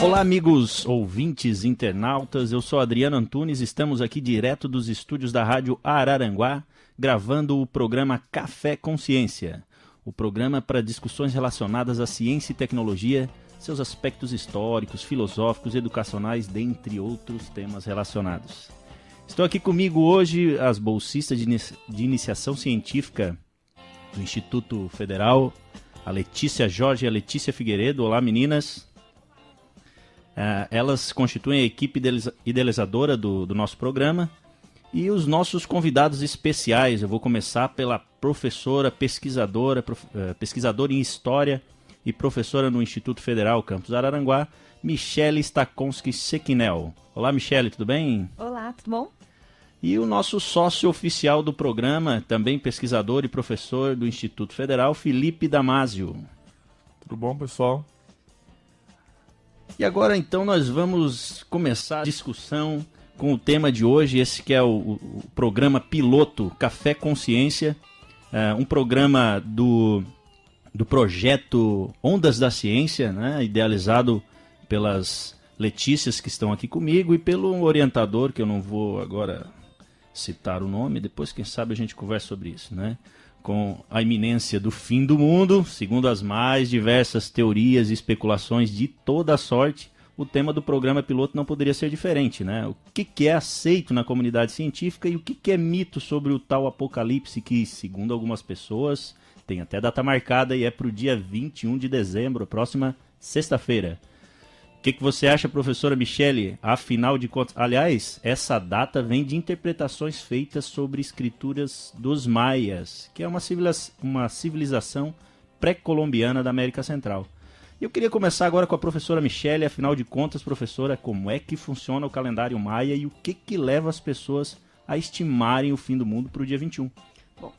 Olá, amigos ouvintes, internautas, eu sou Adriano Antunes, estamos aqui direto dos estúdios da Rádio Araranguá, gravando o programa Café Consciência, o programa para discussões relacionadas à ciência e tecnologia, seus aspectos históricos, filosóficos, educacionais, dentre outros temas relacionados. Estão aqui comigo hoje as bolsistas de iniciação científica do Instituto Federal, a Letícia Jorge e a Letícia Figueiredo. Olá, meninas. Elas constituem a equipe idealizadora do nosso programa. E os nossos convidados especiais, eu vou começar pela professora, pesquisadora em História e professora no Instituto Federal Campus Araranguá, Michele Stakonski-Sequinel. Olá, Michele, tudo bem? Olá, tudo bom? E o nosso sócio oficial do programa, também pesquisador e professor do Instituto Federal, Felipe Damasio. Tudo bom, pessoal? E agora, então, nós vamos começar a discussão com o tema de hoje, esse que é o programa piloto Café Consciência, um programa do projeto Ondas da Ciência, né, idealizado pelas Letícias que estão aqui comigo e pelo orientador, que eu não vou agora citar o nome, depois quem sabe a gente conversa sobre isso, né? Com a iminência do fim do mundo, segundo as mais diversas teorias e especulações de toda a sorte, o tema do programa piloto não poderia ser diferente, né? O que é aceito na comunidade científica e o que é mito sobre o tal apocalipse que, segundo algumas pessoas, tem até data marcada e é para o dia 21 de dezembro, próxima sexta-feira. O que você acha, professora Michele? Afinal de contas, aliás, essa data vem de interpretações feitas sobre escrituras dos maias, que é uma civilização pré-colombiana da América Central. Eu queria começar agora com a professora Michele. Afinal de contas, professora, como é que funciona o calendário maia e o que leva as pessoas a estimarem o fim do mundo para o dia 21? Bom,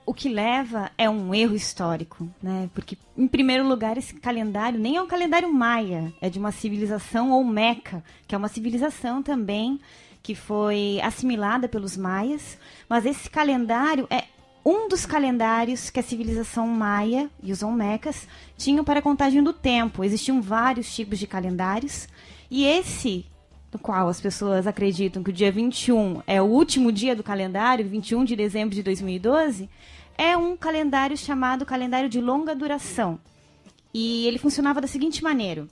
o que leva é um erro histórico, né? Porque, em primeiro lugar, esse calendário nem é um calendário maia, é de uma civilização olmeca, que é uma civilização também que foi assimilada pelos maias, mas esse calendário é um dos calendários que a civilização maia e os olmecas tinham para a contagem do tempo. Existiam vários tipos de calendários, e esse, no qual as pessoas acreditam que o dia 21 é o último dia do calendário, 21 de dezembro de 2012, é um calendário chamado calendário de longa duração. E ele funcionava da seguinte maneira.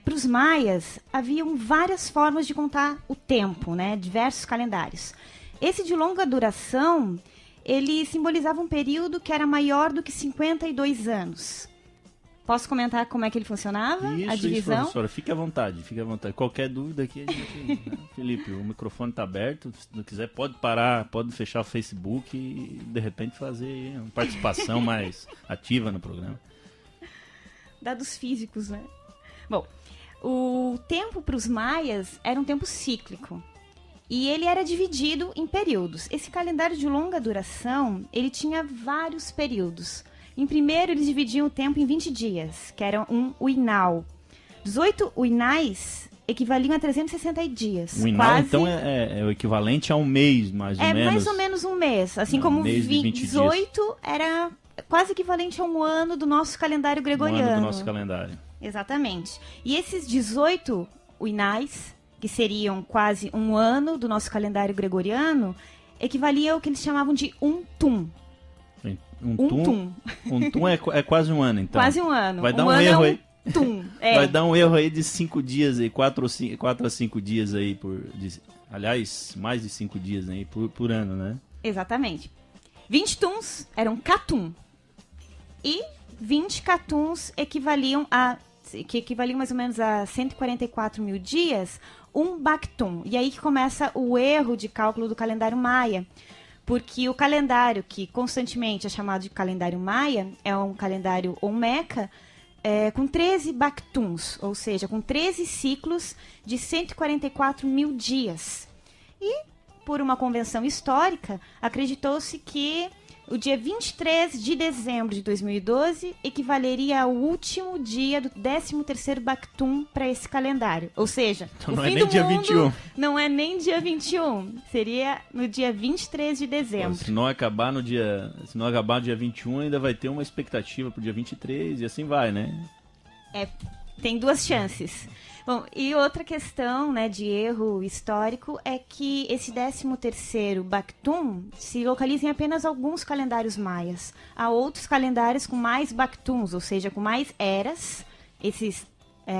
Para os maias, haviam várias formas de contar o tempo, né? Diversos calendários. Esse de longa duração, ele simbolizava um período que era maior do que 52 anos. Posso comentar como é que ele funcionava? Isso, a divisão? Isso, professora. Fique à vontade. Qualquer dúvida aqui, a gente... né? Felipe, o microfone está aberto. Se não quiser, pode parar, pode fechar o Facebook e, de repente, fazer uma participação mais ativa no programa. Dados físicos, né? Bom, o tempo para os maias era um tempo cíclico. E ele era dividido em períodos. Esse calendário de longa duração, ele tinha vários períodos. Em primeiro, eles dividiam o tempo em 20 dias, que era um uinal. 18 uinais equivaliam a 360 dias. O uinal, quase... então, é o equivalente a um mês, mais ou menos? É mais ou menos um mês. Assim como 18 era quase equivalente a um ano do nosso calendário gregoriano. Um ano do nosso calendário. Exatamente. E esses 18 uinais, que seriam quase um ano do nosso calendário gregoriano, equivaliam ao que eles chamavam de um tum. Um tum é quase um ano, então. Quase um ano. Vai dar um erro aí. Tum. Vai dar um erro aí de 5 dias aí, 4 a 5 dias aí aliás, mais de 5 dias aí por ano, né? Exatamente. 20 tuns eram catum. E 20 catuns equivaliam mais ou menos a 144 mil dias, um bactum. E aí que começa o erro de cálculo do calendário maia. Porque o calendário que constantemente é chamado de calendário maia é um calendário olmeca com 13 bactuns, ou seja, com 13 ciclos de 144 mil dias. E, por uma convenção histórica, acreditou-se que o dia 23 de dezembro de 2012 equivaleria ao último dia do 13º Bactum para esse calendário. Ou seja, então, o não fim é nem do dia mundo 21. Não é nem dia 21. Seria no dia 23 de dezembro. Se não acabar no dia 21, ainda vai ter uma expectativa para o dia 23 e assim vai, né? Tem 2 chances. Bom, e outra questão, né, de erro histórico é que esse 13º Bactum se localiza em apenas alguns calendários maias. Há outros calendários com mais Bactums, ou seja, com mais eras.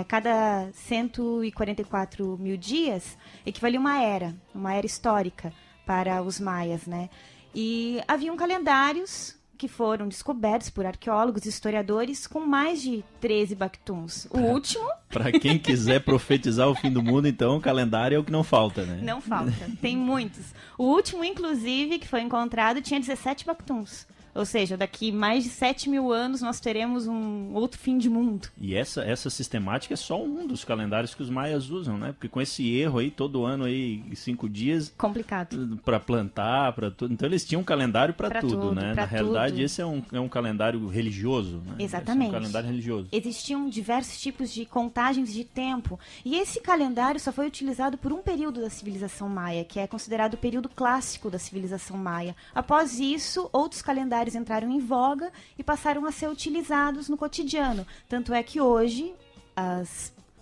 Cada 144 mil dias equivalia a uma era histórica para os maias, né? E haviam calendários que foram descobertos por arqueólogos e historiadores com mais de 13 Bactums. O último... Para quem quiser profetizar o fim do mundo, então o calendário é o que não falta, né? Não falta, tem muitos. O último, inclusive, que foi encontrado, tinha 17 Bactums. Ou seja, daqui mais de 7.000 anos nós teremos um outro fim de mundo. E essa sistemática é só um dos calendários que os maias usam, né? Porque com esse erro aí, todo ano aí, 5 dias... Complicado. Para plantar, para tudo. Então eles tinham um calendário para tudo, né? Na realidade, tudo. esse é um calendário religioso, né? Exatamente. Esse é um calendário religioso. Existiam diversos tipos de contagens de tempo. E esse calendário só foi utilizado por um período da civilização maia, que é considerado o período clássico da civilização maia. Após isso, outros calendários entraram em voga e passaram a ser utilizados no cotidiano. Tanto é que hoje,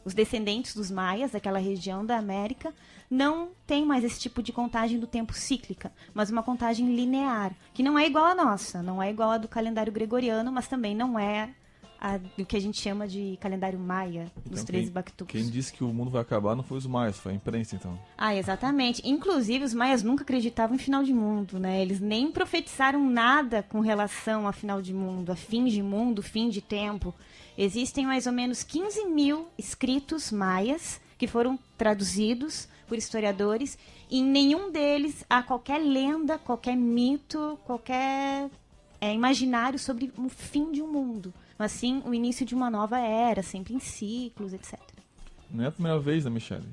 os descendentes dos maias, daquela região da América, não tem mais esse tipo de contagem do tempo cíclica, mas uma contagem linear, que não é igual à nossa, não é igual à do calendário gregoriano, mas também não é do que a gente chama de calendário maia, dos 13 Bactums. Quem disse que o mundo vai acabar não foi os maias, foi a imprensa, então. Exatamente. Inclusive, os maias nunca acreditavam em final de mundo, né? Eles nem profetizaram nada com relação a final de mundo, a fim de mundo, fim de tempo. Existem mais ou menos 15 mil escritos maias que foram traduzidos por historiadores, e em nenhum deles há qualquer lenda, qualquer mito, qualquer imaginário sobre o fim de um mundo, mas sim o início de uma nova era, sempre em ciclos, etc. Não é a primeira vez, né, Michele?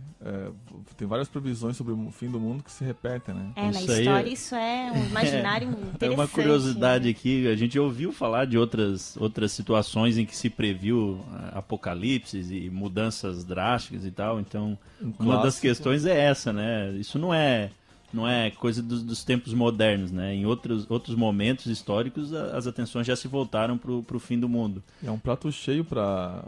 Tem várias previsões sobre o fim do mundo que se repetem, né? Na história isso é um imaginário interessante. É uma curiosidade aqui, a gente ouviu falar de outras situações em que se previu apocalipses e mudanças drásticas e tal, então uma das questões é essa, né? Isso não é coisa dos tempos modernos, né? Em outros momentos históricos, as atenções já se voltaram para o fim do mundo. É um prato cheio para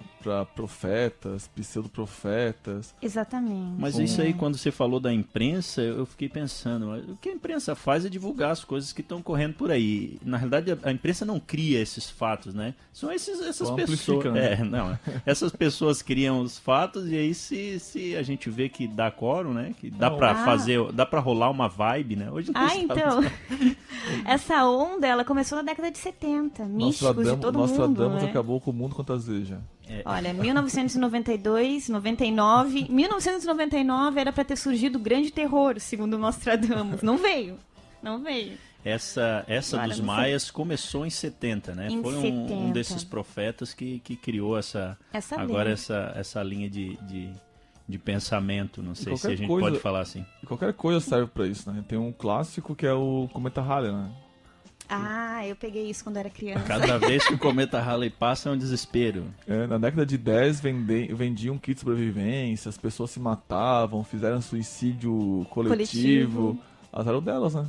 profetas, pseudo-profetas. Exatamente. Mas isso aí, quando você falou da imprensa, eu fiquei pensando, o que a imprensa faz é divulgar as coisas que estão correndo por aí. Na realidade, a imprensa não cria esses fatos, né? São essas pessoas. Né? Essas pessoas criam os fatos, e aí se a gente vê que dá quórum, né? Que dá para rolar uma vibe, né? Hoje então, essa onda, ela começou na década de 70, místicos de todo mundo. Nostradamus né? acabou com o mundo quantas vezes já? Olha, 1992, 99, 1999 era para ter surgido o grande terror, segundo o Nostradamus. Não veio. Essa dos maias começou em 70, né? Foi 70. Um desses profetas que criou essa linha de pensamento, não sei se a gente pode falar assim. Qualquer coisa serve pra isso, né? Tem um clássico que é o Cometa Halley, né? Eu peguei isso quando era criança. Cada vez que o Cometa Halley passa é um desespero. Na década de 10 vendiam kit de sobrevivência, as pessoas se matavam, fizeram suicídio coletivo. Azar delas, né?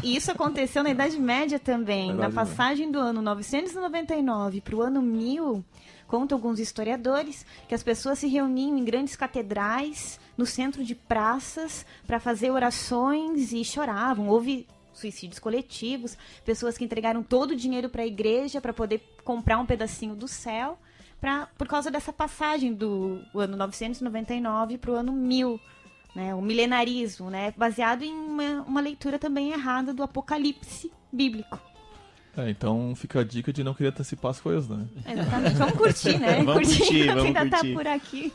Isso aconteceu na Idade Média também. Na passagem do ano 999 para o ano 1000, contam alguns historiadores que as pessoas se reuniam em grandes catedrais, no centro de praças, para fazer orações e choravam. Houve suicídios coletivos, pessoas que entregaram todo o dinheiro para a igreja para poder comprar um pedacinho do céu, por causa dessa passagem do ano 999 para o ano 1000. Né, o milenarismo, né, baseado em uma leitura também errada do Apocalipse bíblico. Então fica a dica de não querer antecipar as coisas, né? Exatamente. Vamos curtir, né? Vamos curtir. Ainda tá por aqui.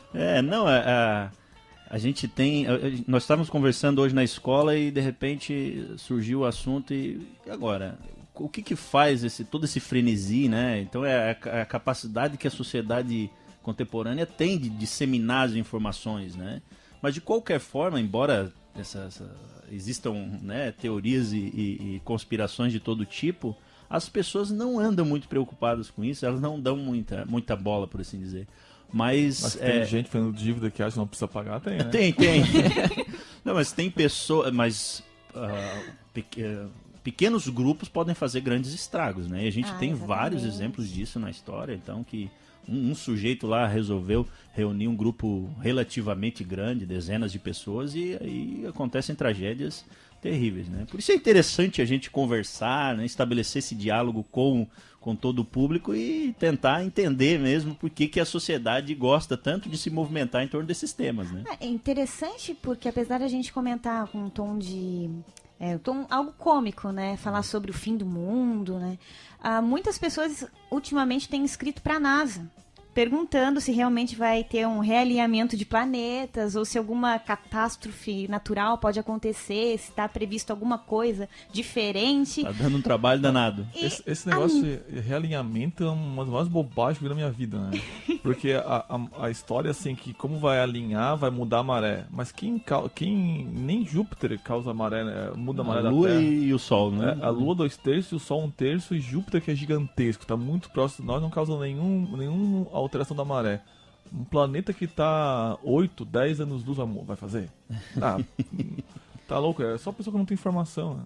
A gente nós estávamos conversando hoje na escola e de repente surgiu o assunto e agora? O que faz todo esse frenesi, né? Então é a capacidade que a sociedade contemporânea tem de disseminar as informações, né? Mas de qualquer forma, embora existam, né, teorias e conspirações de todo tipo, as pessoas não andam muito preocupadas com isso, elas não dão muita bola, por assim dizer. Mas tem gente fazendo dívida que acha que não precisa pagar, tem, né? Tem. Não, mas tem pessoas, pequenos grupos podem fazer grandes estragos, né? E a gente tem vários exemplos disso na história, então que Um sujeito lá resolveu reunir um grupo relativamente grande, dezenas de pessoas, e aí acontecem tragédias terríveis, né? Por isso é interessante a gente conversar, né? Estabelecer esse diálogo com todo o público e tentar entender mesmo por que a sociedade gosta tanto de se movimentar em torno desses temas, né? É interessante porque, apesar da gente comentar com um tom algo cômico, né? Falar sobre o fim do mundo, né? Muitas pessoas ultimamente têm escrito para a NASA, perguntando se realmente vai ter um realinhamento de planetas ou se alguma catástrofe natural pode acontecer, se está previsto alguma coisa diferente. Tá dando um trabalho danado. Esse negócio de realinhamento é uma das maiores bobagens que eu vi na minha vida, né? Porque a história, assim, que como vai alinhar, vai mudar a maré. Mas nem Júpiter causa maré, né? Muda a maré da Terra. A Lua e o Sol, né? A Lua 2/3, o Sol 1/3 e Júpiter, que é gigantesco, tá muito próximo de nós, não causa nenhum alteração da maré. Um planeta que tá 8, 10 anos-luz vai fazer? Tá louco, é só a pessoa que não tem informação, né?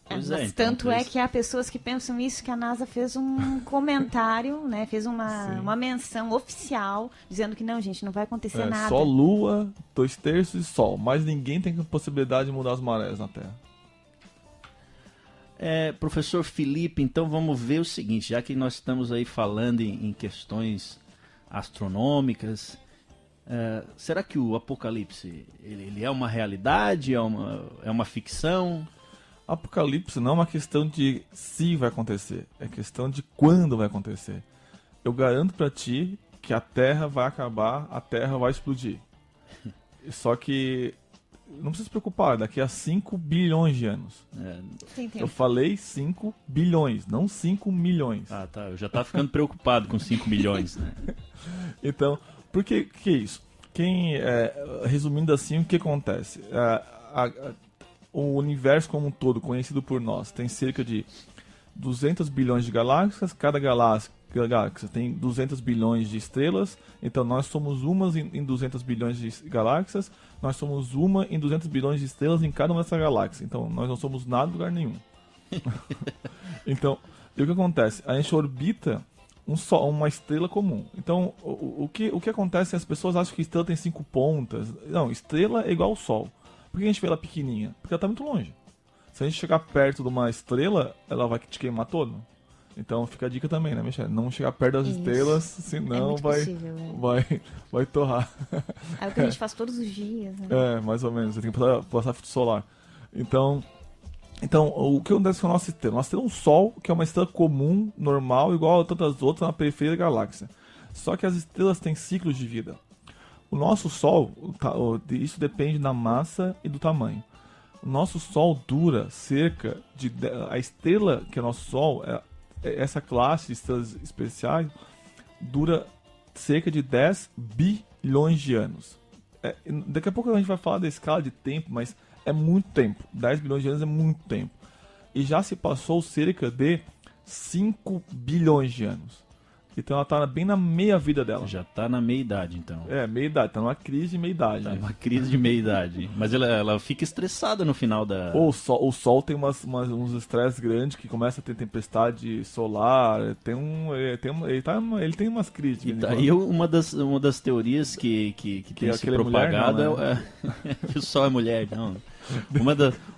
Mas tanto é que há pessoas que pensam isso, que a NASA fez um comentário, né? Fez uma menção oficial, dizendo que não, gente, não vai acontecer nada. Só Lua, 2/3 e Sol. Mas ninguém tem possibilidade de mudar as marés na Terra. Professor Felipe, então vamos ver o seguinte, já que nós estamos aí falando em questões astronômicas, será que o Apocalipse ele é uma realidade, é uma ficção? Apocalipse não é uma questão de se vai acontecer, é questão de quando vai acontecer. Eu garanto pra ti que a Terra vai acabar, a Terra vai explodir. Só que não precisa se preocupar, daqui a 5 bilhões de anos. Eu falei 5 bilhões, não 5 milhões. Ah, tá. Eu já tava ficando preocupado com 5 milhões, né? Então, por que é isso? Resumindo assim, o que acontece? O universo como um todo, conhecido por nós, tem cerca de 200 bilhões de galáxias. Cada galáxia tem 200 bilhões de estrelas. Então nós somos uma em 200 bilhões de galáxias. Nós somos uma em 200 bilhões de estrelas em cada uma dessas galáxias. Então nós não somos nada em lugar nenhum. Então, e o que acontece? A gente orbita uma estrela comum. Então, o que acontece é que as pessoas acham que estrela tem 5 pontas. Não, estrela é igual ao Sol. Por que a gente vê ela pequenininha? Porque ela está muito longe. Se a gente chegar perto de uma estrela, ela vai te queimar todo. Então fica a dica também, né, Michelle? Não chegar perto das estrelas, senão vai torrar. É o que a gente faz todos os dias, né? Mais ou menos. Você tem que passar filtro solar. Então, o que acontece com a nossa estrela? Nós temos um Sol, que é uma estrela comum, normal, igual a tantas outras na periferia da galáxia. Só que as estrelas têm ciclos de vida. O nosso Sol, isso depende da massa e do tamanho. O nosso Sol dura cerca de... A estrela que é o nosso Sol, essa classe de estrelas especiais, dura cerca de 10 bilhões de anos. Daqui a pouco a gente vai falar da escala de tempo, mas é muito tempo. 10 bilhões de anos é muito tempo. E já se passou cerca de 5 bilhões de anos. Então ela tá bem na meia-vida dela. Já tá na meia-idade, então. Meia-idade. Tá numa crise de meia-idade. Tá numa crise de meia-idade. Mas ela fica estressada no final da... O Sol tem uns estresses grandes, que começa a ter tempestade solar. Ele tem umas crises. E daí uma das teorias que tem se propagado que o Sol é mulher, não.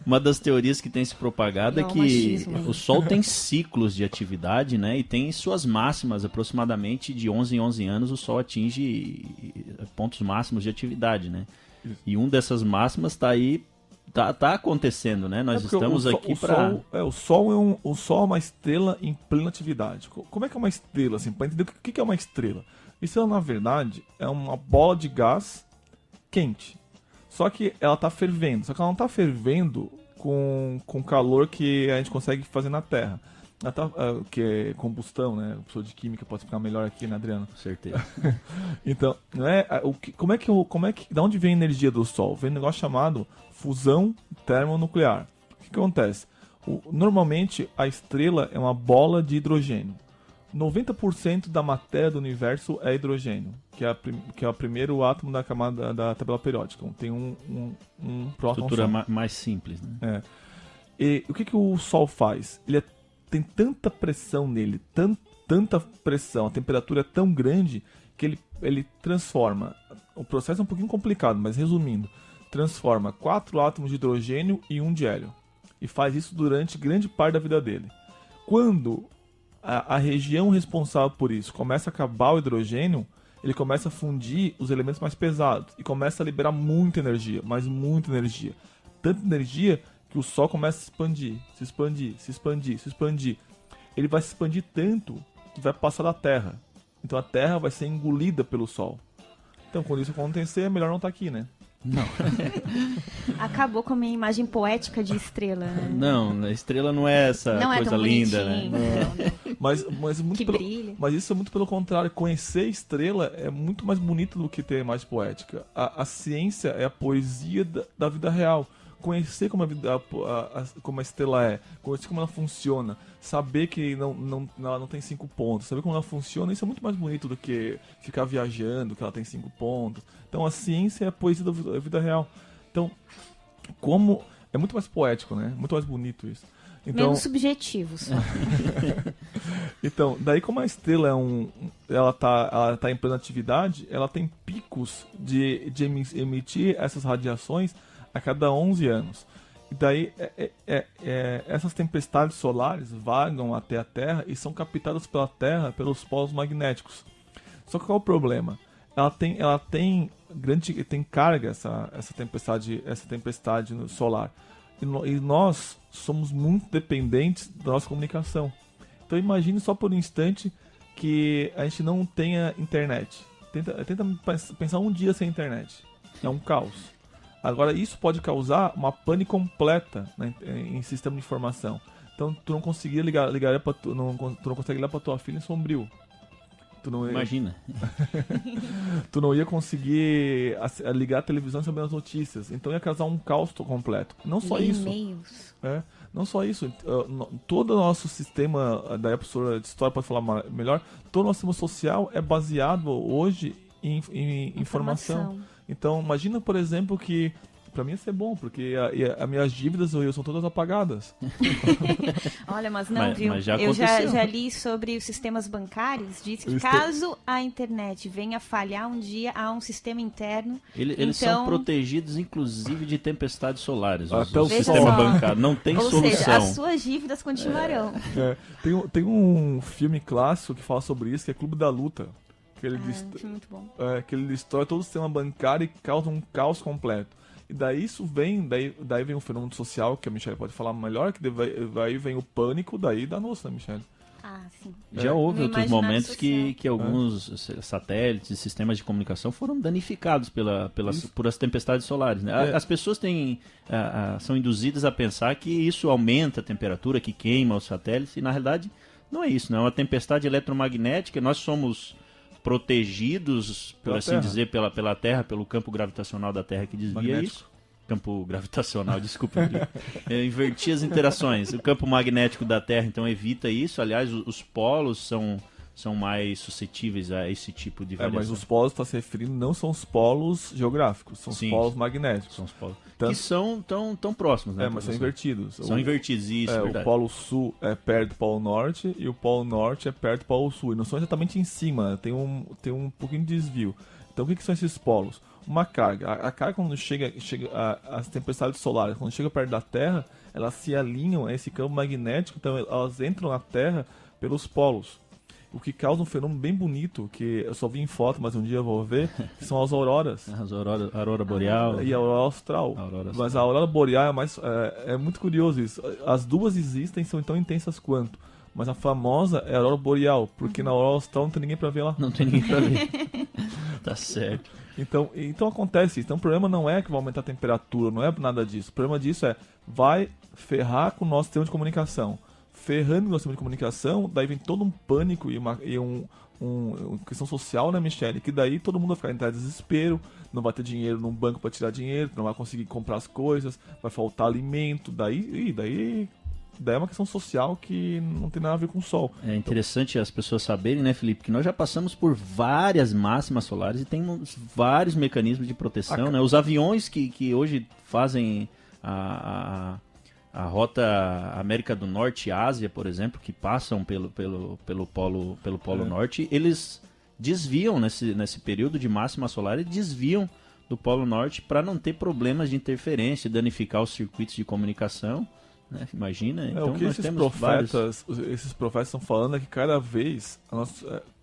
Uma das teorias que tem se propagado é que o Sol tem ciclos de atividade, né? E tem suas máximas, aproximadamente de 11 em 11 anos o Sol atinge pontos máximos de atividade, né? E um dessas máximas tá aí, tá acontecendo, né? Nós estamos aqui para... O Sol é uma estrela em plena atividade. Como é que é uma estrela, assim? Para entender o que é uma estrela. Estrela, na verdade, é uma bola de gás quente. Só que ela tá fervendo. Só que ela não tá fervendo com calor que a gente consegue fazer na Terra. Ela tá, que é combustão, né? O professor de química pode explicar melhor aqui, né, Adriano? Com certeza. Então, como é que da onde vem a energia do Sol? Vem um negócio chamado fusão termonuclear. O que acontece? Normalmente a estrela é uma bola de hidrogênio. 90% da matéria do universo é hidrogênio, que é o primeiro átomo da camada da tabela periódica. Tem um próton. Estrutura mais simples, né? E o que o Sol faz? Tem tanta pressão nele, tanta pressão, a temperatura é tão grande que ele transforma, o processo é um pouquinho complicado, mas resumindo, transforma 4 átomos de hidrogênio em 1 de hélio. E faz isso durante grande parte da vida dele. Quando a região responsável por isso começa a acabar o hidrogênio, ele começa a fundir os elementos mais pesados e começa a liberar muita energia, mas muita energia. Tanta energia que o Sol começa a expandir, se expandir, se expandir, se expandir. Ele vai se expandir tanto que vai passar da Terra. Então a Terra vai ser engolida pelo Sol. Então quando isso acontecer, é melhor não estar aqui, né? Não. Acabou com a minha imagem poética de estrela, né? Não, a estrela não é essa Não coisa é tão linda, bonitinho, né? não. Mas muito Que brilha. mas isso é muito pelo contrário. Conhecer estrela é muito mais bonito do que ter a imagem poética. A ciência é a poesia da vida real. Conhecer como como a estrela é, conhecer como ela funciona, saber que ela não tem 5 pontos, saber como ela funciona, isso é muito mais bonito do que ficar viajando, que ela tem 5 pontos. Então a ciência é a poesia da vida real. Então, como é muito mais poético, né? Muito mais bonito isso. Então, Menos subjetivo só. então, daí como a estrela ela tá em plena atividade, ela tem picos de emitir essas radiações a cada 11 anos. E daí essas tempestades solares vagam até a Terra e são captadas pela Terra pelos polos magnéticos. Só que qual é o problema? Ela tem carga essa tempestade solar. E nós somos muito dependentes da nossa comunicação. Então imagine só por um instante que a gente não tenha internet. Tenta pensar um dia sem internet. É um caos. Agora, isso pode causar uma pane completa, né, em sistema de informação. Então, tu não conseguia tu não consegue ligar pra tua filha em Sombrio. Imagina. Tu não ia conseguir ligar a televisão e saber as notícias. Então ia causar um caos completo. Não só isso. E-mails. Não só isso. Todo o nosso sistema, daí a professora de história pode falar melhor, todo o nosso sistema social é baseado hoje em informação. Então, imagina, por exemplo, que pra mim ia ser bom, porque as minhas dívidas são todas apagadas. Olha, mas não, viu? Mas já eu aconteceu. já li sobre os sistemas bancários, diz que caso a internet venha falhar um dia, há um sistema interno. Eles são protegidos, inclusive, de tempestades solares. Até o sistema bancário. Não tem solução. Ou seja, as suas dívidas continuarão. Tem um filme clássico que fala sobre isso, que é Clube da Luta. Que ele muito bom. Que ele destrói todo o sistema bancário e causa um caos completo. E daí daí vem o fenômeno social, que a Michelle pode falar melhor, que daí vem o pânico, daí danos, né, Michelle? Ah, sim. Já houve outros momentos que alguns satélites e sistemas de comunicação foram danificados por as tempestades solares, né? As pessoas são induzidas a pensar que isso aumenta a temperatura, que queima os satélites, e na realidade não é isso, não é uma tempestade eletromagnética. Nós somos protegidos, por assim dizer, pela Terra, pelo campo gravitacional da Terra que desvia magnético. isso. Campo gravitacional, desculpa. Inverti as interações. O campo magnético da Terra, então, evita isso. Aliás, os polos são mais suscetíveis a esse tipo de variação. Mas os polos que está se referindo não são os polos geográficos, são os polos magnéticos. São os polos. Que são tão próximos, né? Mas são invertidos. São invertidos, isso, é verdade. O polo sul é perto do polo norte e o polo norte é perto do polo sul. E não são exatamente em cima, tem um pouquinho de desvio. Então o que são esses polos? Uma carga. A carga, quando chega as tempestades solares, quando chega perto da Terra, elas se alinham a esse campo magnético, então elas entram na Terra pelos polos. O que causa um fenômeno bem bonito, que eu só vi em foto, mas um dia eu vou ver, que são as auroras. A aurora boreal. E a aurora austral. Mas a aurora boreal é muito curioso isso. As duas existem, são tão intensas quanto. Mas a famosa é a aurora boreal, porque na aurora austral não tem ninguém pra ver lá. Não tem ninguém pra ver. Tá certo. Então acontece isso. Então o problema não é que vai aumentar a temperatura, não é nada disso. O problema disso vai ferrar com o nosso sistema de comunicação. Ferrando o nosso sistema de comunicação, daí vem todo um pânico e uma questão social, né, Michelle? Que daí todo mundo vai ficar em desespero, não vai ter dinheiro num banco para tirar dinheiro, não vai conseguir comprar as coisas, vai faltar alimento, daí é uma questão social que não tem nada a ver com o Sol. É interessante as pessoas saberem, né, Felipe, que nós já passamos por várias máximas solares e temos vários mecanismos de proteção, né? Os aviões que hoje fazem a rota América do Norte e Ásia, por exemplo, que passam pelo Polo Norte, eles desviam nesse período de máxima solar, e desviam do Polo Norte para não ter problemas de interferência, danificar os circuitos de comunicação, né? Imagina. Então, o que nós esses profetas estão falando é que cada vez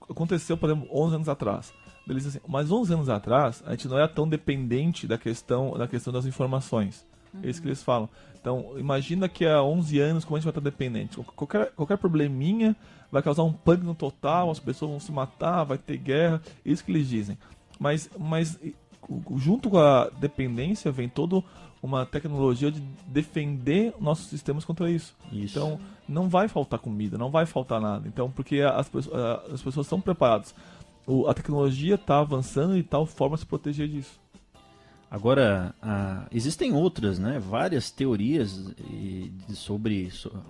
aconteceu, por exemplo, 11 anos atrás. Eles dizem assim, mas 11 anos atrás a gente não era tão dependente da questão das informações. É isso que eles falam. Então, imagina que há 11 anos como a gente vai estar dependente. Qualquer probleminha vai causar um pânico total, as pessoas vão se matar, vai ter guerra. É isso que eles dizem. Mas junto com a dependência vem toda uma tecnologia de defender nossos sistemas contra isso. Então, não vai faltar comida, não vai faltar nada. Então, porque as pessoas estão preparadas. A tecnologia está avançando de tal forma a se proteger disso. Agora, existem outras, né? Várias teorias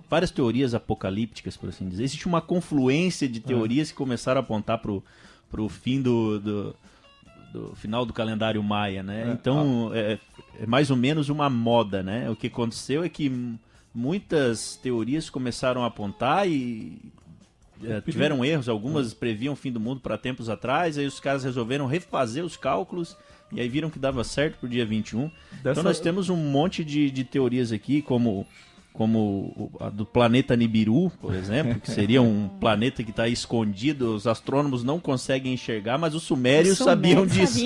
várias teorias apocalípticas, por assim dizer. Existe uma confluência de teorias que começaram a apontar para o fim do final do calendário maia, né? Então, é mais ou menos uma moda, né? O que aconteceu é que muitas teorias começaram a apontar e tiveram erros. Algumas previam o fim do mundo para tempos atrás, aí os caras resolveram refazer os cálculos e aí viram que dava certo pro dia 21. Então nós temos um monte de teorias aqui, como a do planeta Nibiru, por exemplo, que seria um planeta que está escondido, os astrônomos não conseguem enxergar, mas os sumérios sabiam disso.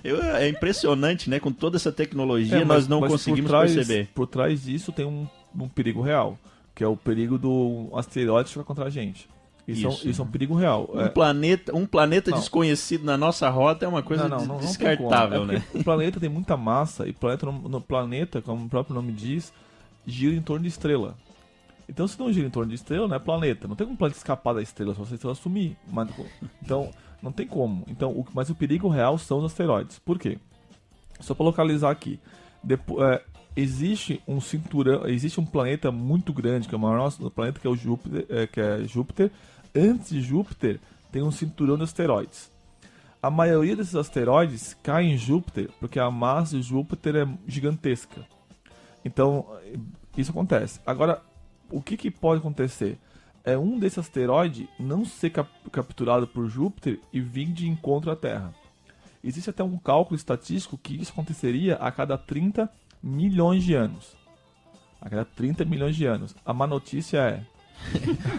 É impressionante, né? Com toda essa tecnologia, nós não conseguimos perceber. Por trás disso tem um perigo real, que é o perigo do asteroide chegar contra a gente. Isso é um perigo real. Um planeta desconhecido na nossa rota é uma coisa descartável, né? O planeta tem muita massa, e no planeta, como o próprio nome diz, gira em torno de estrela. Então, se não gira em torno de estrela, não é planeta. Não tem como o planeta escapar da estrela, só se a estrela sumir. Então, não tem como. Então, mas o perigo real são os asteroides. Por quê? Só para localizar aqui. Existe um cinturão, existe um planeta muito grande, que é o maior planeta, que é o Júpiter. Antes de Júpiter, tem um cinturão de asteroides. A maioria desses asteroides cai em Júpiter porque a massa de Júpiter é gigantesca. Então, isso acontece. Agora, o que pode acontecer? É um desses asteroides não ser capturado por Júpiter e vir de encontro à Terra. Existe até um cálculo estatístico que isso aconteceria a cada 30 milhões de anos. A cada 30 milhões de anos. A má notícia é...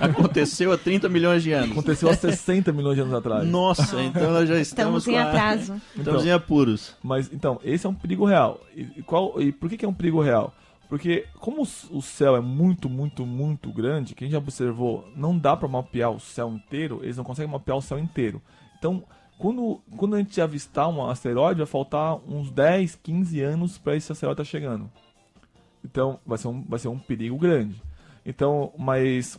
Aconteceu há 30 milhões de anos. Aconteceu há 60 milhões de anos atrás. Nossa, então nós já estamos em atraso. Estamos em apuros. Mas, então, esse é um perigo real. E por que é um perigo real? Porque como o céu é muito, muito, muito grande, quem já observou, não dá para mapear o céu inteiro, eles não conseguem mapear o céu inteiro. Então, quando a gente avistar um asteroide, vai faltar uns 10, 15 anos para esse asteroide estar chegando. Então, vai ser um perigo grande. Então, mas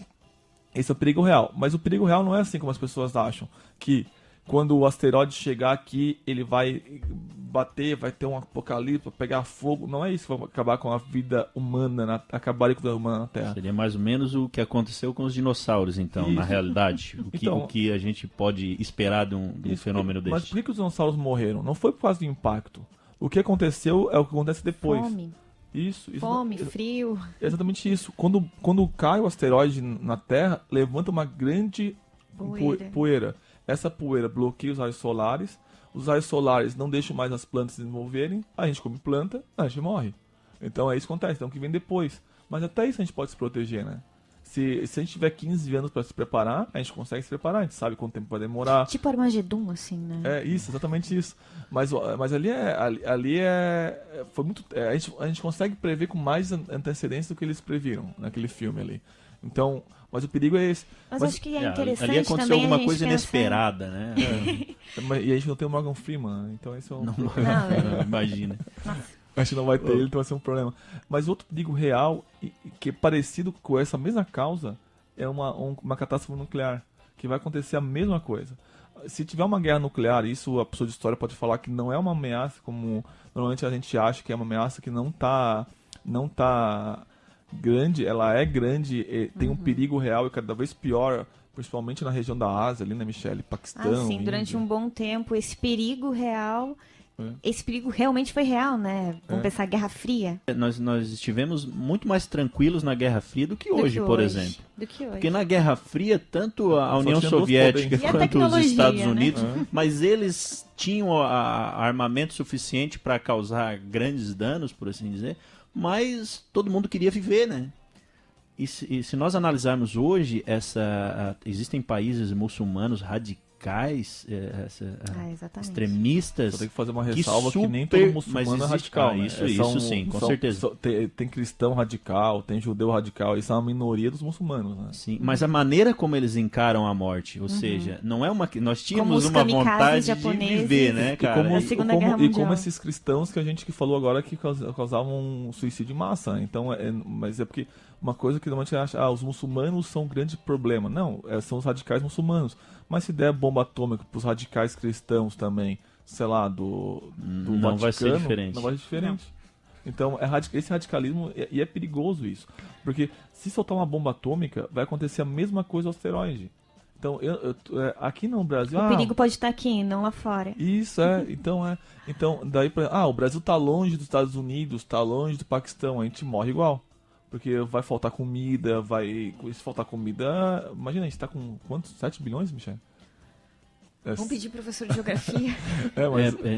esse é o perigo real. Mas o perigo real não é assim como as pessoas acham, que quando o asteroide chegar aqui, ele vai bater, vai ter um apocalipse, vai pegar fogo. Não é isso que vai acabar com a vida humana, acabar com a vida humana na Terra. Seria mais ou menos o que aconteceu com os dinossauros, então, isso. Na realidade. O que a gente pode esperar de um fenômeno desse. Mas por que os dinossauros morreram? Não foi por causa do impacto. O que aconteceu é o que acontece depois. Fome. Isso, fome, frio. Exatamente isso. Quando cai o asteroide na Terra, levanta uma grande poeira. Essa poeira bloqueia os raios solares. Os raios solares não deixam mais as plantas se desenvolverem. A gente come planta, a gente morre. Então é isso que acontece. Então o que vem depois. Mas até isso a gente pode se proteger, né? Se a gente tiver 15 anos para se preparar, a gente consegue se preparar. A gente sabe quanto tempo vai demorar. Tipo Armagedon, assim, né? É isso, exatamente isso. Mas foi muito. A gente consegue prever com mais antecedência do que eles previram naquele filme ali. Então, mas o perigo é esse. Mas acho que é interessante ali aconteceu também alguma coisa inesperada, né? E a gente não tem o Morgan Freeman, então esse é um... Não, imagina. A gente não vai ter ele, então vai ser um problema. Mas outro perigo real, que é parecido com essa mesma causa, é uma catástrofe nuclear, que vai acontecer a mesma coisa. Se tiver uma guerra nuclear, isso a pessoa de história pode falar que não é uma ameaça, como normalmente a gente acha que é uma ameaça que não tá grande, ela é grande, tem um perigo real e cada vez pior, principalmente na região da Ásia, ali, né, Michele? Paquistão. Sim, durante um bom tempo, esse perigo real esse perigo realmente foi real, né? Vamos pensar Guerra Fria. Nós estivemos muito mais tranquilos na Guerra Fria do que hoje, por exemplo. Do que hoje. Porque na Guerra Fria, tanto a Só União tinha duas Soviética potências. quanto os Estados né? Unidos, mas eles tinham armamento suficiente para causar grandes danos, por assim dizer, mas todo mundo queria viver, né? E se nós analisarmos hoje, existem países muçulmanos radicais, exatamente. Só extremistas. tem que fazer uma ressalva que nem todo muçulmano é radical. Né? Isso sim, com certeza. Tem cristão radical, tem judeu radical, isso é uma minoria dos muçulmanos. Né? Sim, mas a maneira como eles encaram a morte, ou seja, não é uma. Nós tínhamos uma vontade de viver, né, cara? E como esses cristãos que a gente que falou agora que causavam um suicídio em massa. Então, mas é porque uma coisa que normalmente acha, os muçulmanos são um grande problema. Não, são os radicais muçulmanos. Mas se der bomba atômica para os radicais cristãos também, sei lá, do não Vaticano, vai ser diferente. Não vai ser diferente. Não. Então, esse radicalismo, e é perigoso isso. Porque se soltar uma bomba atômica, vai acontecer a mesma coisa ao asteroide. Então, aqui no Brasil... O perigo pode estar aqui, não lá fora. Isso, Então, daí o Brasil tá longe dos Estados Unidos, tá longe do Paquistão, a gente morre igual. Porque vai faltar comida, se faltar comida... Imagina, a gente tá com quantos? 7 bilhões, Michel? Vamos pedir professor de geografia.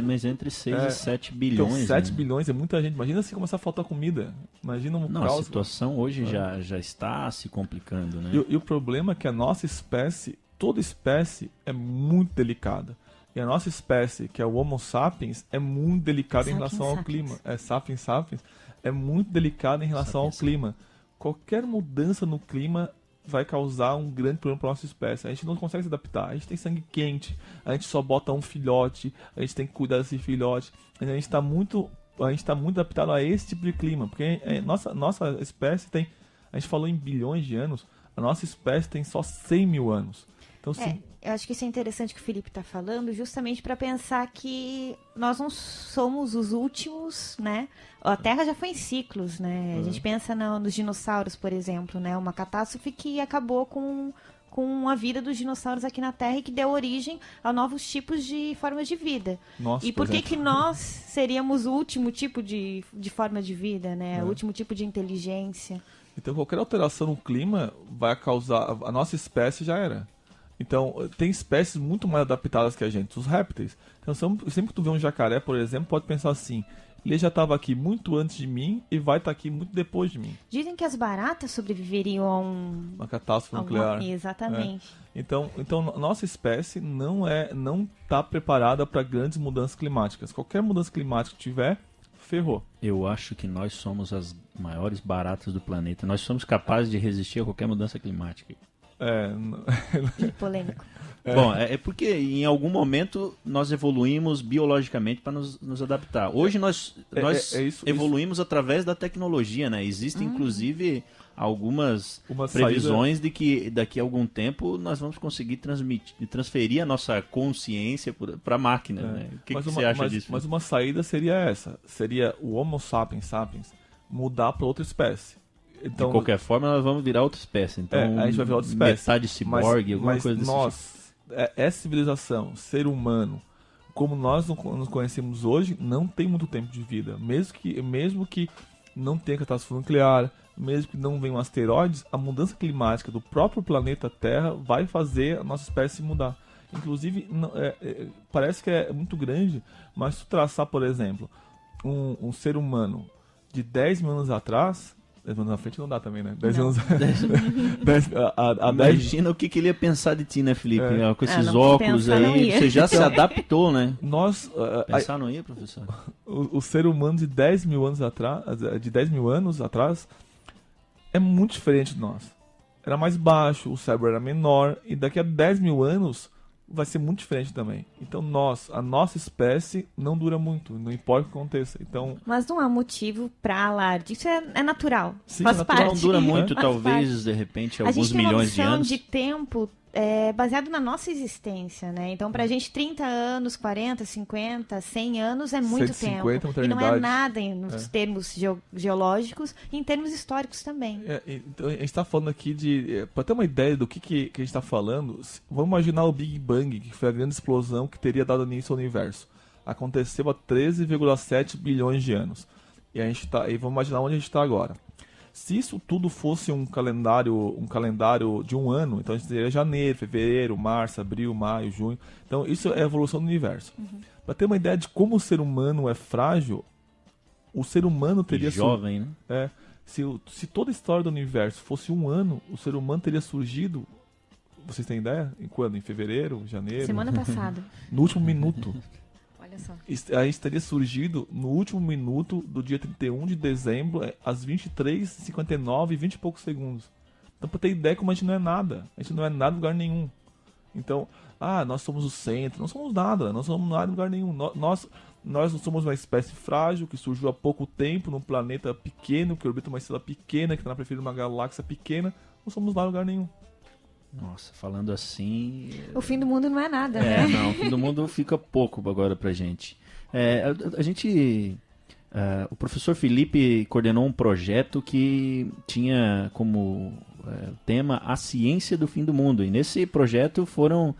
Mas entre 6 e 7 bilhões. Então, 7 bilhões é muita gente. Imagina se começar a faltar comida. Imagina caos. A situação hoje já está se complicando, né? E o problema é que a nossa espécie, toda espécie, é muito delicada. E a nossa espécie, que é o Homo sapiens, é muito delicada em relação ao clima. Sapiens sapiens. É muito delicada em relação ao clima. Qualquer mudança no clima vai causar um grande problema para a nossa espécie. A gente não consegue se adaptar. A gente tem sangue quente, a gente só bota um filhote, a gente tem que cuidar desse filhote. A gente está muito adaptado a esse tipo de clima, porque nossa espécie tem, a gente falou em bilhões de anos, a nossa espécie tem só 100 mil anos. Então, eu acho que isso é interessante que o Felipe está falando, justamente para pensar que nós não somos os últimos, né? A Terra já foi em ciclos, né? A gente pensa nos dinossauros, por exemplo, né? Uma catástrofe que acabou com a vida dos dinossauros aqui na Terra e que deu origem a novos tipos de formas de vida. Nossa, e por que nós seríamos o último tipo de forma de vida, né? O último tipo de inteligência. Então, qualquer alteração no clima vai causar... A nossa espécie já era. Então, tem espécies muito mais adaptadas que a gente, os répteis. Então, sempre que tu vê um jacaré, por exemplo, pode pensar assim, ele já estava aqui muito antes de mim e vai estar aqui muito depois de mim. Dizem que as baratas sobreviveriam a uma catástrofe nuclear. Exatamente. Então, nossa espécie não está preparada para grandes mudanças climáticas. Qualquer mudança climática que tiver, ferrou. Eu acho que nós somos as maiores baratas do planeta. Nós somos capazes de resistir a qualquer mudança climática. Polêmico. Bom, é porque em algum momento nós evoluímos biologicamente para nos adaptar. Hoje nós evoluímos através da tecnologia, né? Existem inclusive algumas previsões de que daqui a algum tempo nós vamos conseguir transferir a nossa consciência para a máquina. Né? O que você acha disso? Mas uma saída seria essa. Seria o Homo sapiens mudar para outra espécie. Então, de qualquer forma, nós vamos virar outra espécie. Então, a gente vai virar outra espécie. Metade ciborgue, alguma coisa desse tipo. Essa civilização, ser humano, como nós nos conhecemos hoje, não tem muito tempo de vida. Mesmo que não tenha catástrofe nuclear, mesmo que não venham asteroides, a mudança climática do próprio planeta Terra vai fazer a nossa espécie mudar. Inclusive, parece que é muito grande, mas se tu traçar, por exemplo, um ser humano de 10 mil anos atrás... 10 anos na frente não dá também, né? 10 anos... Imagina o que ele ia pensar de ti, né, Felipe? Com esses óculos aí, você já se adaptou, né? Pensar não ia, professor? O ser humano de 10 mil anos atrás, é muito diferente de nós. Era mais baixo, o cérebro era menor, e daqui a 10 mil anos vai ser muito diferente também. Então a nossa espécie não dura muito, não importa o que aconteça. Então... Mas não há motivo para alarde. Isso é natural. Sim, faz natural. parte. Não dura muito, talvez, de repente, alguns milhões de anos. A gente tem uma noção de tempo baseado na nossa existência, né? Então, pra gente, 30 anos, 40, 50, 100 anos é muito 150, tempo. E não é nada nos termos geológicos e em termos históricos também. Então, a gente está falando aqui para ter uma ideia do que a gente está falando, vamos imaginar o Big Bang, que foi a grande explosão que teria dado início ao universo. aconteceu há 13,7 bilhões de anos. E vamos imaginar onde a gente está agora. Se isso tudo fosse um calendário de um ano, então a gente teria janeiro, fevereiro, março, abril, maio, junho. Então isso é a evolução do universo. Para ter uma ideia de como o ser humano é frágil, o ser humano teria... Jovem, né? Se toda a história do universo fosse um ano, o ser humano teria surgido... Vocês têm ideia? Em quando? Em fevereiro, janeiro? Semana passada. No último minuto. Olha só. A gente teria surgido no último minuto do dia 31 de dezembro, às 23h59 e 20 e poucos segundos. Então, pra ter ideia como a gente não é nada. A gente não é nada em lugar nenhum. Então, nós somos o centro. Não somos nada. Não somos nada em lugar nenhum. Nós somos uma espécie frágil que surgiu há pouco tempo num planeta pequeno, que orbita uma estrela pequena, que está na periferia de uma galáxia pequena. Não somos lá em lugar nenhum. Nossa, falando assim... O fim do mundo não é nada, né? Não, o fim do mundo fica pouco agora pra gente. O professor Felipe coordenou um projeto que tinha como tema a ciência do fim do mundo. E nesse projeto foram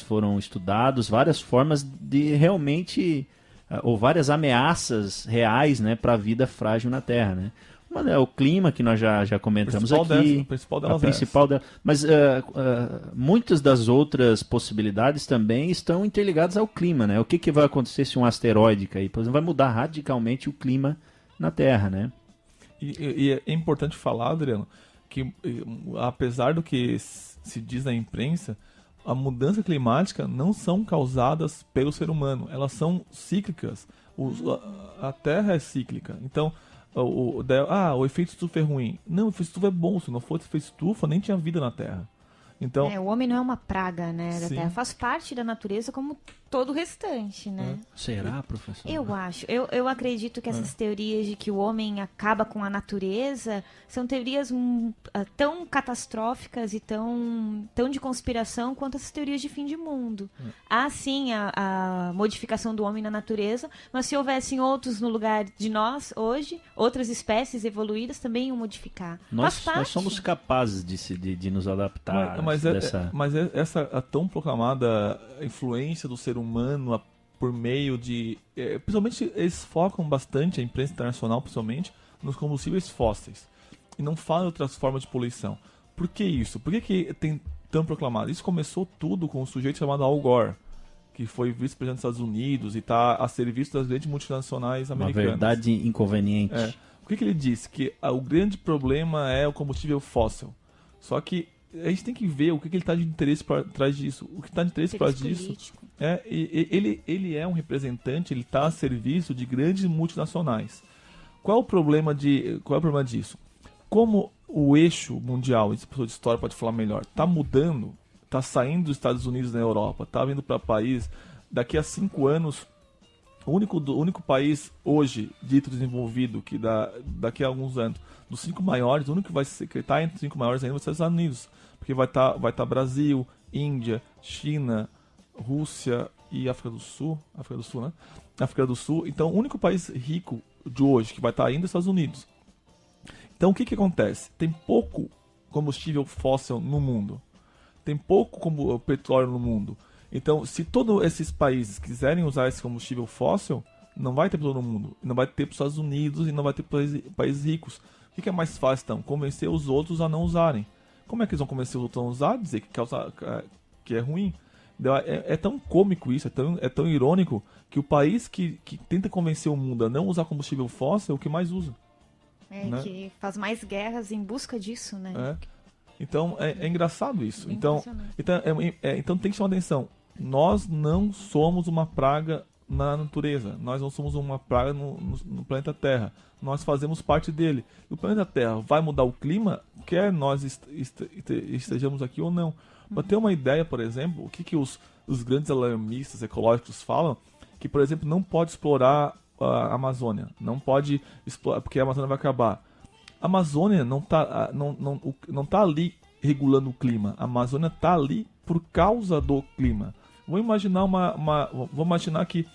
foram estudados várias formas de realmente... ou várias ameaças reais, né, para a vida frágil na Terra, né? Uma é o clima, que nós já comentamos aqui. A principal delas. Mas muitas das outras possibilidades também estão interligadas ao clima, né? O que vai acontecer se um asteroide cair? Por exemplo, vai mudar radicalmente o clima na Terra, né? E é importante falar, Adriano, que apesar do que se diz na imprensa, a mudança climática não são causadas pelo ser humano. Elas são cíclicas. A Terra é cíclica. Então... o efeito estufa é ruim. Não, o efeito estufa é bom. Se não fosse efeito estufa, nem tinha vida na Terra. Então, o homem não é uma praga, né, da sim. Terra. Faz parte da natureza como todo o restante, né? Será, professor? Eu acho. Eu acredito que essas teorias de que o homem acaba com a natureza são teorias tão catastróficas e tão de conspiração quanto essas teorias de fim de mundo. Há, sim, a modificação do homem na natureza, mas se houvessem outros no lugar de nós, hoje, outras espécies evoluídas também iam modificar. Nós somos capazes de nos adaptar. Mas essa a tão proclamada influência do ser humano por meio de... principalmente eles focam bastante, a imprensa internacional principalmente, nos combustíveis fósseis. E não falam de outras formas de poluição. Por que isso? Por que tem tão proclamado? Isso começou tudo com um sujeito chamado Al Gore, que foi vice-presidente dos Estados Unidos e está a serviço das grandes multinacionais americanas. Uma verdade inconveniente. Por que ele disse? Que o grande problema é o combustível fóssil. Só que a gente tem que ver o que ele está de interesse por trás disso. O que está de interesse por trás disso ele é um representante, ele está a serviço de grandes multinacionais. Qual é o problema disso? Como o eixo mundial, esse professor de história pode falar melhor, está mudando, está saindo dos Estados Unidos da Europa, está vindo para país, daqui a 5 anos, o único país hoje dito desenvolvido, que daqui a alguns anos, dos 5 maiores, o único que vai estar entre os 5 maiores ainda vai ser os Estados Unidos. Porque vai tá Brasil, Índia, China, Rússia e África do Sul, né? África do Sul. Então, o único país rico de hoje que vai estar ainda é os Estados Unidos. Então, o que acontece? Tem pouco combustível fóssil no mundo. Tem pouco petróleo no mundo. Então, se todos esses países quiserem usar esse combustível fóssil, não vai ter para todo mundo. Não vai ter para os Estados Unidos e não vai ter para países ricos. O que é mais fácil, então? Convencer os outros a não usarem. Como é que eles vão convencer os outros a usar? Dizer que é ruim. É tão cômico isso, é tão irônico, que o país que tenta convencer o mundo a não usar combustível fóssil é o que mais usa. Né? Que faz mais guerras em busca disso, né? Então, é engraçado isso. Então tem que chamar atenção. Nós não somos uma praga na natureza. Nós não somos uma praga no planeta Terra. Nós fazemos parte dele. E o planeta Terra vai mudar o clima, quer nós estejamos aqui ou não. Para ter uma ideia, por exemplo, o que os grandes alarmistas ecológicos falam, que, por exemplo, não pode explorar a Amazônia. Não pode explorar, porque a Amazônia vai acabar. A Amazônia não tá ali regulando o clima. A Amazônia está ali por causa do clima. Vamos imaginar que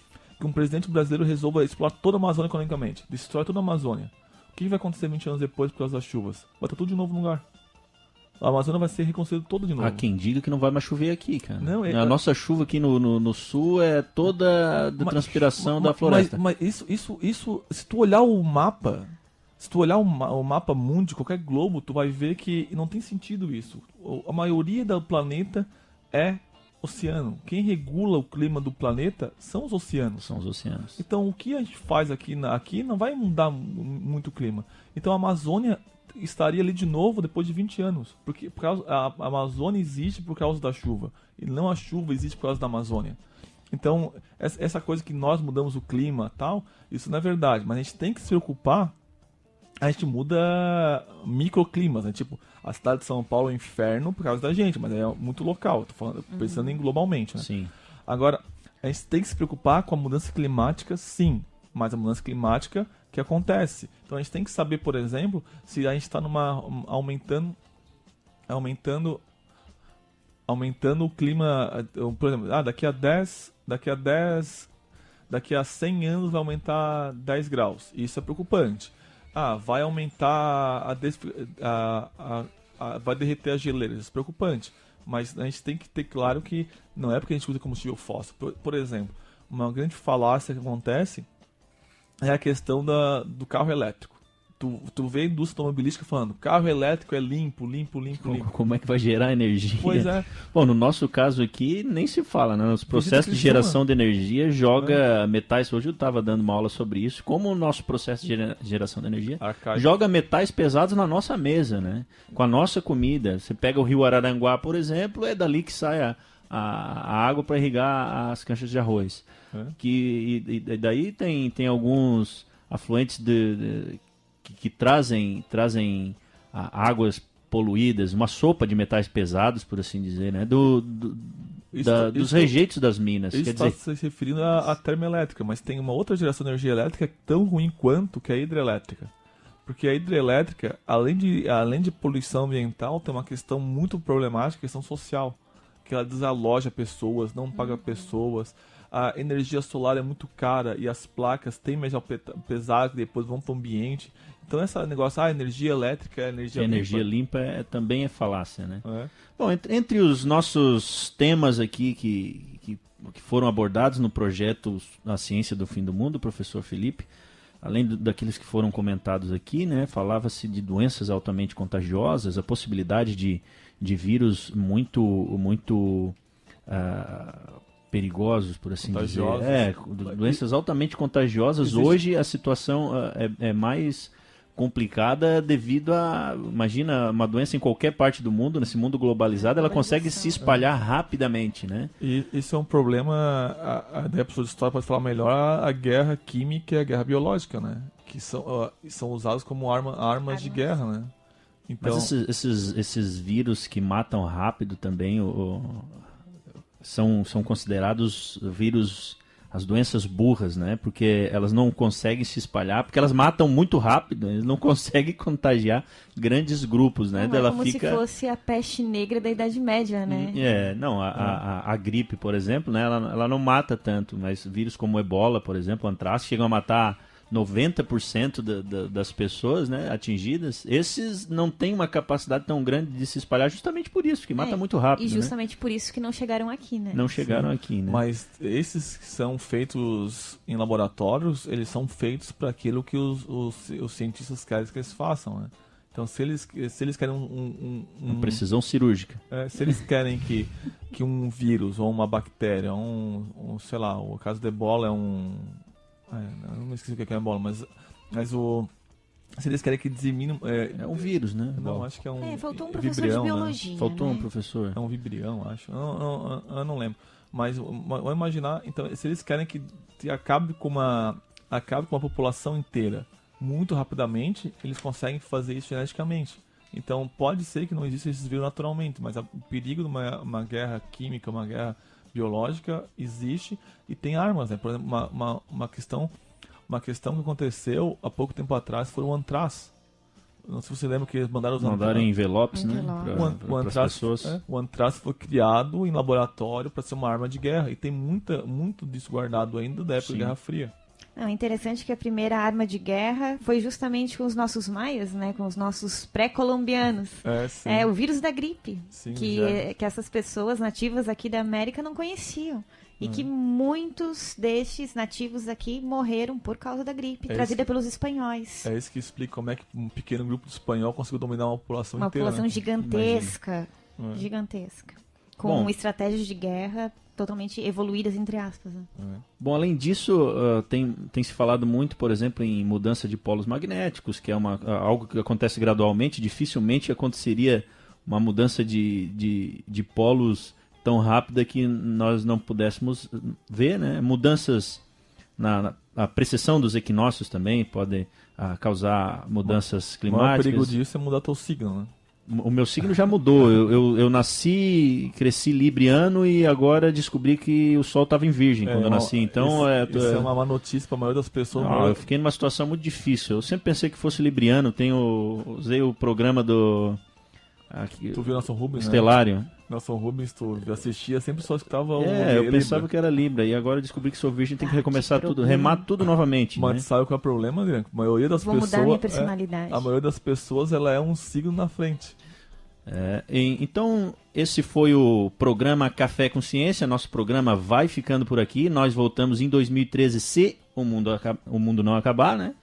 um presidente brasileiro resolva explorar toda a Amazônia economicamente, destrói toda a Amazônia. O que vai acontecer 20 anos depois por causa das chuvas? Vai estar tudo de novo no lugar. a Amazônia vai ser reconstruída toda de novo. Há quem diga que não vai mais chover aqui, cara. Não, A nossa chuva aqui no sul é toda da transpiração da floresta. Mas isso, se tu olhar o mapa, o mapa mundi, qualquer globo, tu vai ver que não tem sentido isso. A maioria do planeta é oceano. Quem regula o clima do planeta são os oceanos. São os oceanos. Então o que a gente faz aqui não vai mudar muito o clima. Então a Amazônia estaria ali de novo depois de 20 anos. Porque a Amazônia existe por causa da chuva. E não a chuva existe por causa da Amazônia. Então, essa coisa que nós mudamos o clima tal, isso não é verdade. Mas a gente tem que se preocupar. A gente muda microclimas, né? Tipo, a cidade de São Paulo é um inferno por causa da gente, mas é muito local. Tô falando, pensando em globalmente, né? Sim. Agora, a gente tem que se preocupar com a mudança climática, sim. Mas a mudança climática que acontece. Então a gente tem que saber, por exemplo, se a gente está aumentando o clima, por exemplo, daqui a 100 anos vai aumentar 10 graus. Isso é preocupante. Vai aumentar vai derreter as geleiras. Isso é preocupante. Mas a gente tem que ter claro que não é porque a gente usa combustível fóssil. Por exemplo, uma grande falácia que acontece é a questão do carro elétrico. Tu vê a indústria automobilística falando, carro elétrico é limpo. Como é que vai gerar energia? Pois é. Bom, no nosso caso aqui, nem se fala, né? Os processos de geração de energia joga metais, hoje eu estava dando uma aula sobre isso, como o nosso processo de geração de energia joga metais pesados na nossa mesa, né? Com a nossa comida. Você pega o rio Araranguá, por exemplo, é dali que sai a água para irrigar as canchas de arroz. E daí tem alguns afluentes que trazem águas poluídas, uma sopa de metais pesados, por assim dizer, né? Dos rejeitos das minas. Isso está se referindo à termoelétrica, mas tem uma outra geração de energia elétrica tão ruim quanto que é a hidrelétrica. Porque a hidrelétrica, além de poluição ambiental, tem uma questão muito problemática, questão social. Que ela desaloja pessoas, não paga pessoas. A energia solar é muito cara e as placas têm metal pesado que depois vão para o ambiente. Então esse negócio, energia elétrica é energia limpa também é falácia, né? Bom, entre os nossos temas aqui que foram abordados no projeto A Ciência do Fim do Mundo, professor Felipe, além daqueles que foram comentados aqui, né, falava-se de doenças altamente contagiosas, a possibilidade de vírus muito perigosos, por assim dizer. Doenças altamente contagiosas. Hoje a situação é mais complicada devido imagina, uma doença em qualquer parte do mundo, nesse mundo globalizado, ela consegue se espalhar rapidamente, né? E isso é um problema, a professora de história pode falar melhor, a guerra química e a guerra biológica, né? Que são usados como armas de guerra, né? Então... Mas esses vírus que matam rápido também são considerados vírus, as doenças burras, né? Porque elas não conseguem se espalhar, porque elas matam muito rápido, eles não conseguem contagiar grandes grupos, né? Não, como se fosse a peste negra da Idade Média, né? A gripe, por exemplo, né? Ela não mata tanto, mas vírus como o ebola, por exemplo, o antrax, chegam a matar 90% das pessoas, né, atingidas. Esses não têm uma capacidade tão grande de se espalhar justamente por isso, que mata muito rápido. E justamente por isso que não chegaram aqui, né? Não chegaram aqui, né? Mas esses que são feitos em laboratórios, eles são feitos para aquilo que os cientistas querem que eles façam, né? Então, se eles querem uma precisão cirúrgica. Se eles querem que um vírus ou uma bactéria, sei lá, o caso do ebola é eu não me esqueci o que é ebola, mas se eles querem que diminua... É um vírus, né? Não, acho que é um... faltou um professor de biologia, né? Faltou né? Um professor. É um vibrião, acho. Eu não lembro. Mas vamos imaginar, então, se eles querem que acabe com uma população inteira muito rapidamente, eles conseguem fazer isso geneticamente. Então, pode ser que não existam esses vírus naturalmente, mas o perigo de uma guerra química, uma guerra biológica existe e tem armas, né? Por exemplo, uma questão que aconteceu há pouco tempo atrás foi o antrax. Não sei se você lembra que eles mandaram em envelopes, né? O antrax foi criado em laboratório para ser uma arma de guerra e tem muito disso guardado ainda da época da Guerra Fria. Não, é interessante que a primeira arma de guerra foi justamente com os nossos maias, né? Com os nossos pré-colombianos. É o vírus da gripe, sim, que essas pessoas nativas aqui da América não conheciam. E que muitos destes nativos aqui morreram por causa da gripe, trazida pelos espanhóis. É isso que explica como é que um pequeno grupo de espanhol conseguiu dominar uma população inteira. Uma população gigantesca, gigantesca. Com estratégias de guerra totalmente evoluídas, entre aspas. Né? Bom, além disso, tem se falado muito, por exemplo, em mudança de polos magnéticos, que é algo que acontece gradualmente. Dificilmente aconteceria uma mudança de polos tão rápida que nós não pudéssemos ver, né? Mudanças na precessão dos equinócios também podem causar mudanças climáticas. O maior perigo disso é mudar teu signo, né? O meu signo já mudou. Eu nasci, cresci libriano e agora descobri que o sol estava em virgem quando eu nasci. Então, isso é uma má notícia para a maioria das pessoas. Eu fiquei numa situação muito difícil. Eu sempre pensei que fosse libriano. Usei o programa do... Tu viu Nelson Rubens, Estelário. Né? Nelson Rubens, tu assistia, sempre só escutava eu pensava que era Libra. E agora descobri que sou virgem, tem que recomeçar tudo, remar tudo novamente. Mas né? sabe qual é o problema, Adriano? A maioria das pessoas... Vou mudar minha personalidade. A maioria das pessoas, ela é um signo na frente. Então, esse foi o programa Café com Ciência. Nosso programa vai ficando por aqui. Nós voltamos em 2013, se o mundo não acabar, né?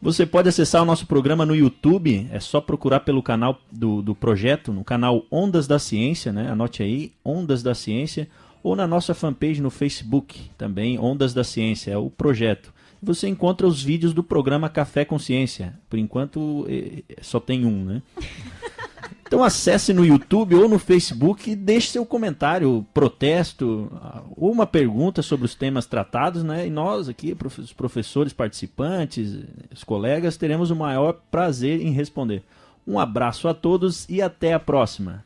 Você pode acessar o nosso programa no YouTube, é só procurar pelo canal do projeto, no canal Ondas da Ciência, né? Anote aí, Ondas da Ciência, ou na nossa fanpage no Facebook, também Ondas da Ciência, é o projeto. Você encontra os vídeos do programa Café com Ciência, por enquanto só tem um, né? Então acesse no YouTube ou no Facebook e deixe seu comentário, protesto ou uma pergunta sobre os temas tratados, né? E nós aqui, os professores participantes, os colegas, teremos o maior prazer em responder. Um abraço a todos e até a próxima.